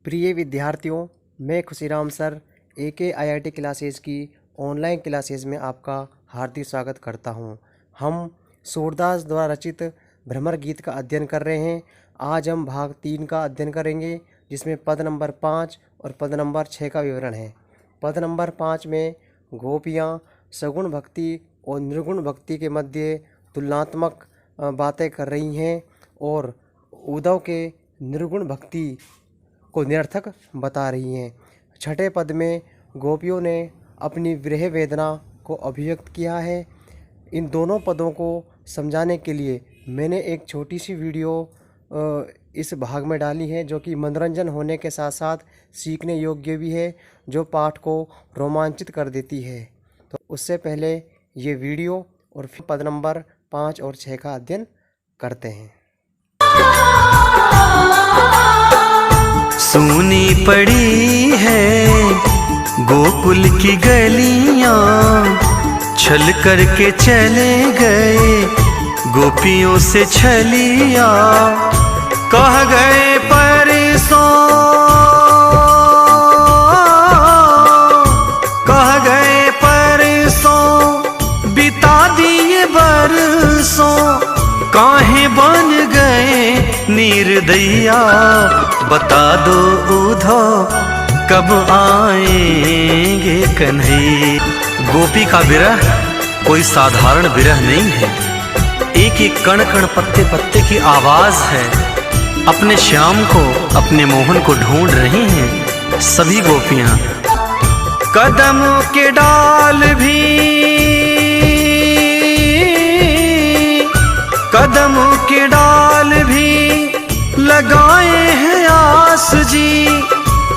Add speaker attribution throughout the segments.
Speaker 1: प्रिय विद्यार्थियों, मैं Khushiram sir AK IIT classes की ऑनलाइन क्लासेस में आपका हार्दिक स्वागत करता हूं। हम सूरदास द्वारा रचित भ्रमर गीत का अध्ययन कर रहे हैं। आज हम भाग 3 का अध्ययन करेंगे, जिसमें पद नंबर 5 और पद नंबर 6 का विवरण है। पद नंबर 5 में गोपियाँ सगुण भक्ति और निर्गुण भक्ति के मध्य तुलनात्मक बातें कर रही हैं और उद्धव के निर्गुण भक्ति को निरर्थक बता रही हैं। छठे पद में गोपियों ने अपनी विरह वेदना को अभिव्यक्त किया है। इन दोनों पदों को समझाने के लिए मैंने एक छोटी सी वीडियो इस भाग में डाली है, जो कि मनोरंजन होने के साथ साथ सीखने योग्य भी है, जो पाठ को रोमांचित कर देती है। तो उससे पहले ये वीडियो और फिर पद नंबर 5 और 6 का अध्ययन करते हैं।
Speaker 2: सूनी पड़ी है गोकुल की गलियां, छल करके चले गए गोपियों से छलिया। कह गए परसों, कह गए परसों, बिता दिए बरसों, काहे बन गए निर्दया। बता दो उद्धव कब आएंगे कन्हैया। गोपी का विरह कोई साधारण विरह नहीं है, एक एक कण कण पत्ते पत्ते की आवाज है। अपने श्याम को, अपने मोहन को ढूंढ रही हैं सभी गोपियां। कदमों के डाल भी, कदमों के डाल भी लगाए हैं आस जी।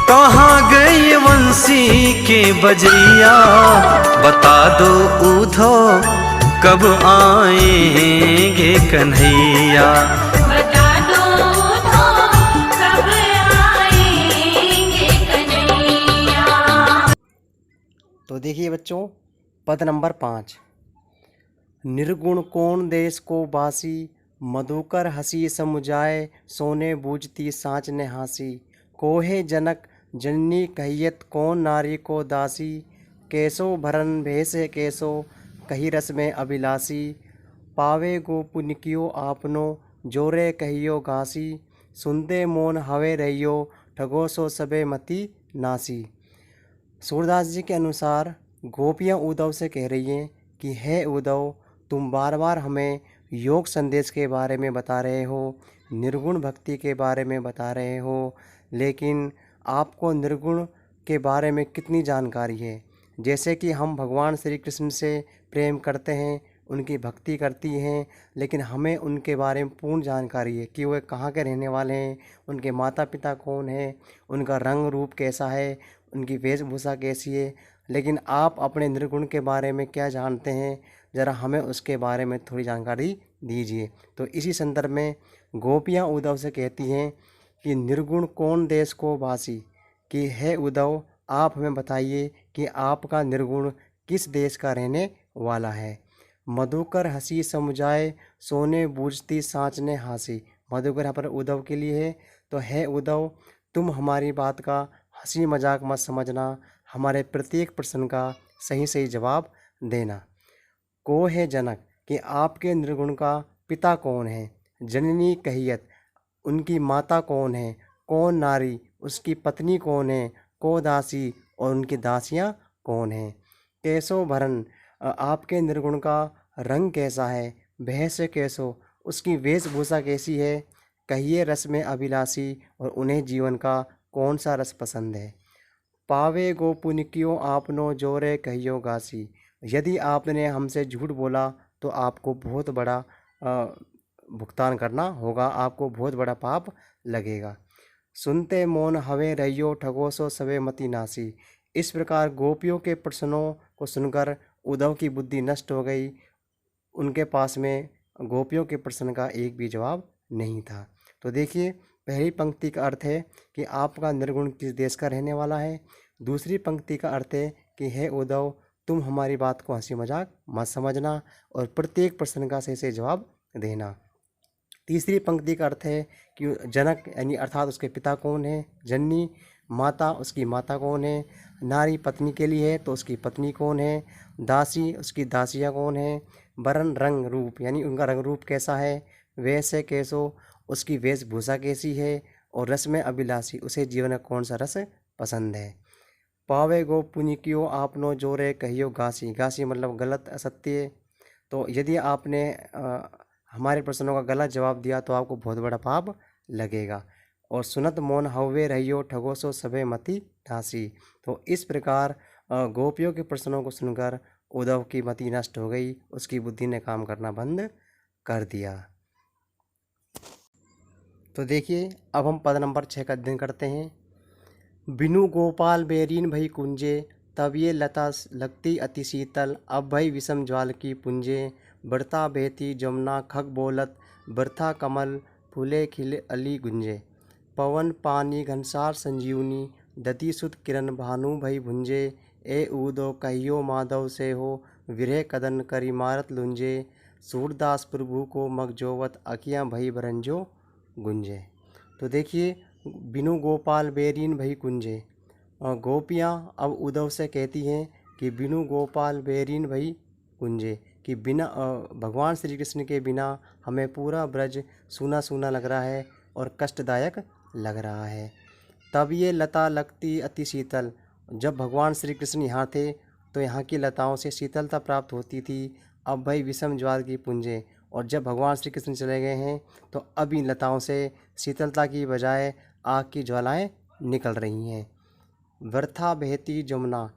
Speaker 2: कहाँ गई वंशी के बजैया। बता दो उद्धव कब आएंगे कन्हैया।
Speaker 3: बता दो उद्धव कब आएंगे कन्हैया।
Speaker 1: तो देखिए बच्चों, पद नंबर 5। निर्गुण कौन देश को बासी, मधुकर हंसी समुझाए, सोने बूझती साँच ने हासी। कोहे जनक जननी कहियत, कौन नारी को दासी। कैसो भरन भेष कैसो, कही रस में अभिलाषी। पावे गो पुनिकियो आपनो, जोरे कहियो घासी। सुनते मोन हवे रहियो, ठगो सो सबे मति नासी। सूरदास जी के अनुसार गोपियाँ उद्धव से कह रही हैं कि हे उद्धव, तुम बार बार हमें योग संदेश के बारे में बता रहे हो, निर्गुण भक्ति के बारे में बता रहे हो, लेकिन आपको निर्गुण के बारे में कितनी जानकारी है। जैसे कि हम भगवान श्री कृष्ण से प्रेम करते हैं, उनकी भक्ति करती हैं, लेकिन हमें उनके बारे में पूर्ण जानकारी है कि वे कहाँ के रहने वाले हैं, उनके माता पिता कौन हैं, उनका रंग रूप कैसा है, उनकी वेशभूषा कैसी है। लेकिन आप अपने निर्गुण के बारे में क्या जानते हैं, ज़रा हमें उसके बारे में थोड़ी जानकारी दीजिए। तो इसी संदर्भ में गोपियाँ उद्धव से कहती हैं कि निर्गुण कौन देश को बासी, कि हे उद्धव, आप हमें बताइए कि आपका निर्गुण किस देश का रहने वाला है। मधुकर हंसी समुझाए, सोने बूझती साँच ने हासी। मधुकर यहाँ पर उद्धव के लिए है। तो हे उद्धव, तुम हमारी बात का हंसी मजाक मत समझना, हमारे प्रत्येक प्रश्न का सही सही जवाब देना। को है जनक, कि आपके निर्गुण का पिता कौन है। जननी कहियत, उनकी माता कौन है। कौन नारी, उसकी पत्नी कौन है। को दासी, और उनकी दासियाँ कौन हैं। कैसो भरन, आपके निर्गुण का रंग कैसा है। भय से कैसो, उसकी वेशभूषा कैसी है। कहिए रस में अभिलाषी, और उन्हें जीवन का कौन सा रस पसंद है। पावे गो पुनिकियो आपनो, जोरे कहियो घासी। यदि आपने हमसे झूठ बोला तो आपको बहुत बड़ा भुगतान करना होगा, आपको बहुत बड़ा पाप लगेगा। सुनते मौन हवे रहियो, ठगो सो सबे मति नासी। इस प्रकार गोपियों के प्रश्नों को सुनकर उद्धव की बुद्धि नष्ट हो गई। उनके पास में गोपियों के प्रश्न का एक भी जवाब नहीं था। तो देखिए, पहली पंक्ति का अर्थ है कि आपका निर्गुण किस देश का रहने वाला है। दूसरी पंक्ति का अर्थ है कि हे उद्धव, तुम हमारी बात को हंसी मजाक मत समझना और प्रत्येक प्रश्न का सही से जवाब देना। तीसरी पंक्ति का अर्थ है कि जनक यानी अर्थात उसके पिता कौन है, जननी माता, उसकी माता कौन है, नारी पत्नी के लिए है तो उसकी पत्नी कौन है, दासी उसकी दासियाँ कौन है, वरण रंग रूप यानी उनका रंग रूप कैसा है, वैसे कैसो उसकी वेशभूषा कैसी है, और रस में अभिलाषी उसे जीवन का कौन सा रस पसंद है। पावे गो पुनि क्यों आपनो जोरे कहियो घासी, घासी मतलब गलत असत्य। तो यदि आपने हमारे प्रश्नों का गलत जवाब दिया तो आपको बहुत बड़ा पाप लगेगा। और सुनत मौन हवे रहियो ठगो सो सबे मति ढासी। तो इस प्रकार गोपियों के प्रश्नों को सुनकर उद्धव की मति नष्ट हो गई, उसकी बुद्धि ने काम करना बंद कर दिया। तो देखिए अब हम पद नंबर 6 का अध्ययन करते हैं। बिनु गोपाल बेरीन भई कुंजे, तब ये लता लगती अति शीतल, अब भई विषम ज्वाल की पुंजे, बढ़ता बहती जमुना खग बोलत, बरथा कमल फूले खिले अली गुंजे, पवन पानी घनसार संजीवनी, दति सुत किरण भानु भई भुंजे, ए ऊदो कहियो माधव से हो, विरह कदन करी मारत लुंजे, सूरदास प्रभु को मगजोवत अकियाँ भई बरंजो गुंजे। तो देखिए बिनु गोपाल बेरीन भई कुंजे, गोपियाँ अब उद्धव से कहती हैं कि बिनु गोपाल बेरीन भई कुंजे, कि बिना भगवान श्री कृष्ण के बिना हमें पूरा ब्रज सूना सूना लग रहा है और कष्टदायक लग रहा है। तब ये लता लगती अति शीतल, जब भगवान श्री कृष्ण यहाँ थे तो यहाँ की लताओं से शीतलता प्राप्त होती थी। अब भाई विषम ज्वाल की पुंजे, और जब भगवान श्री कृष्ण चले गए हैं तो अब इन लताओं से शीतलता की बजाय आग की ज्वालाएं निकल रही हैं। वृथा बहती जमुना,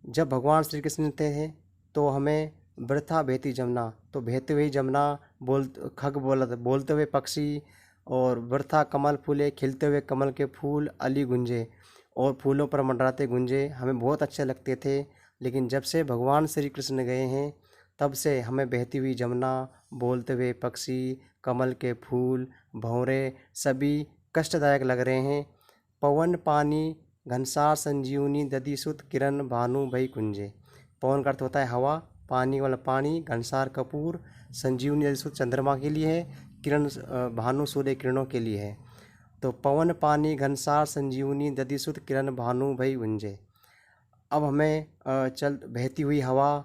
Speaker 1: जब भगवान श्री कृष्ण थे तो हमें वृथा बहती जमुना, तो बहते हुए जमुना, खग बोलते हुए पक्षी, और वृथा कमल फूले खिलते हुए कमल के फूल अली गुंजे, और फूलों पर मंडराते गुंजे हमें बहुत अच्छे लगते थे। लेकिन जब से भगवान श्री कृष्ण गए हैं तब से हमें बहती हुई जमुना, बोलते हुए पक्षी, कमल के फूल, भंवरे सभी कष्टदायक लग रहे हैं। पवन पानी घनसार संजीवनी दधि सुत किरण भानु भई कुंजे, पवन का अर्थ होता है हवा, पानी वाला पानी, घनसार कपूर, संजीवनी दधि सुत चंद्रमा के लिए है, किरण भानु सूर्य किरणों के लिए है। तो पवन पानी घनसार संजीवनी दधि सुत किरण भानु भई गुंजे। अब हमें बहती हुई हवा,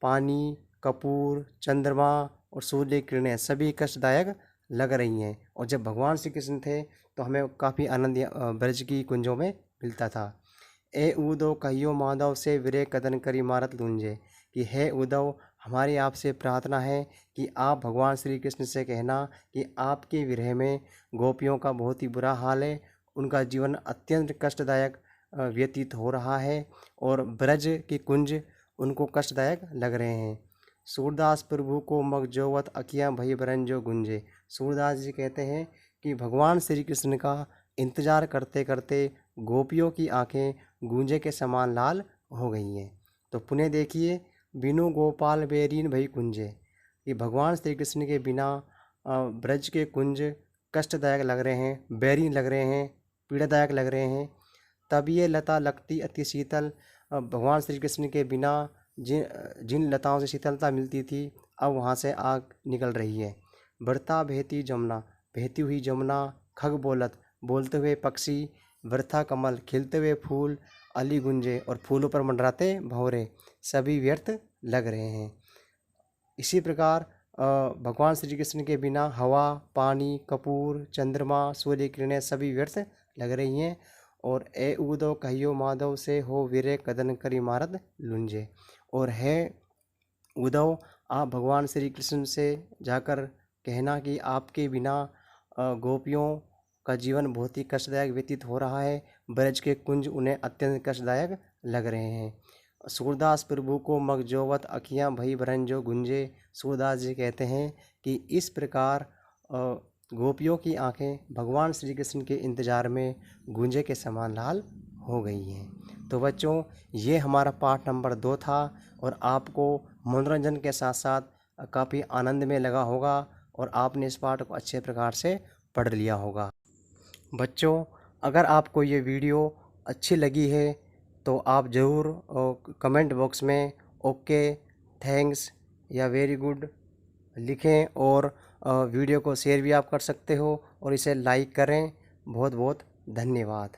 Speaker 1: पानी, कपूर, चंद्रमा और सूर्य किरणें सभी कष्टदायक लग रही हैं। और जब भगवान श्री कृष्ण थे तो हमें काफ़ी आनंद ब्रज की कुंजों में मिलता था। ए उदो कहियो माधव से विरह कदन करी मारत लूंजे, कि हे उद्धव हमारी आपसे प्रार्थना है कि आप भगवान श्री कृष्ण से कहना कि आपके विरह में गोपियों का बहुत ही बुरा हाल है, उनका जीवन अत्यंत कष्टदायक व्यतीत हो रहा है और ब्रज की कुंज उनको कष्टदायक लग रहे हैं। सूरदास प्रभु को मगजोवत अकियाँ भई बरंजो गुंजे, सूरदास जी कहते हैं कि भगवान श्री कृष्ण का इंतज़ार करते करते गोपियों की आंखें गूंजे के समान लाल हो गई हैं। तो पुनः देखिए, बिनु गोपाल बेरीन भई कुंजे, कि भगवान श्री कृष्ण के बिना ब्रज के कुंज कष्टदायक लग रहे हैं, बैरीन लग रहे हैं, पीड़ादायक लग रहे हैं। तब ये लता लगती अति शीतल, भगवान श्री कृष्ण के बिना जिन लताओं से शीतलता मिलती थी अब वहाँ से आग निकल रही है। बढ़ता बहती जमुना, बहती हुई जमुना, खग बोलते हुए पक्षी, वृथा कमल खिलते हुए फूल, अली गुंजे और फूलों पर मंडराते भंवरे सभी व्यर्थ लग रहे हैं। इसी प्रकार भगवान श्री कृष्ण के बिना हवा, पानी, कपूर, चंद्रमा, सूर्य किरणें सभी व्यर्थ लग रही हैं। और ए उदो कहियो माधव से हो विरह कदन करी मारत लुंजे, और है उद्धव आप भगवान श्री कृष्ण से जाकर कहना कि आपके बिना गोपियों का जीवन बहुत ही कष्टदायक व्यतीत हो रहा है, ब्रज के कुंज उन्हें अत्यंत कष्टदायक लग रहे हैं। सूरदास प्रभु को मगजोवत अखियाँ भई बरंजो गुंजे, सूरदास जी कहते हैं कि इस प्रकार गोपियों की आंखें भगवान श्री कृष्ण के इंतज़ार में गूंजे के समान लाल हो गई हैं। तो बच्चों, ये हमारा पाठ नंबर 2 था और आपको मनोरंजन के साथ साथ काफ़ी आनंद में लगा होगा और आपने इस पाठ को अच्छे प्रकार से पढ़ लिया होगा। बच्चों, अगर आपको ये वीडियो अच्छी लगी है तो आप ज़रूर कमेंट बॉक्स में ओके, थैंक्स या वेरी गुड लिखें और वीडियो को शेयर भी आप कर सकते हो और इसे लाइक करें। बहुत बहुत धन्यवाद।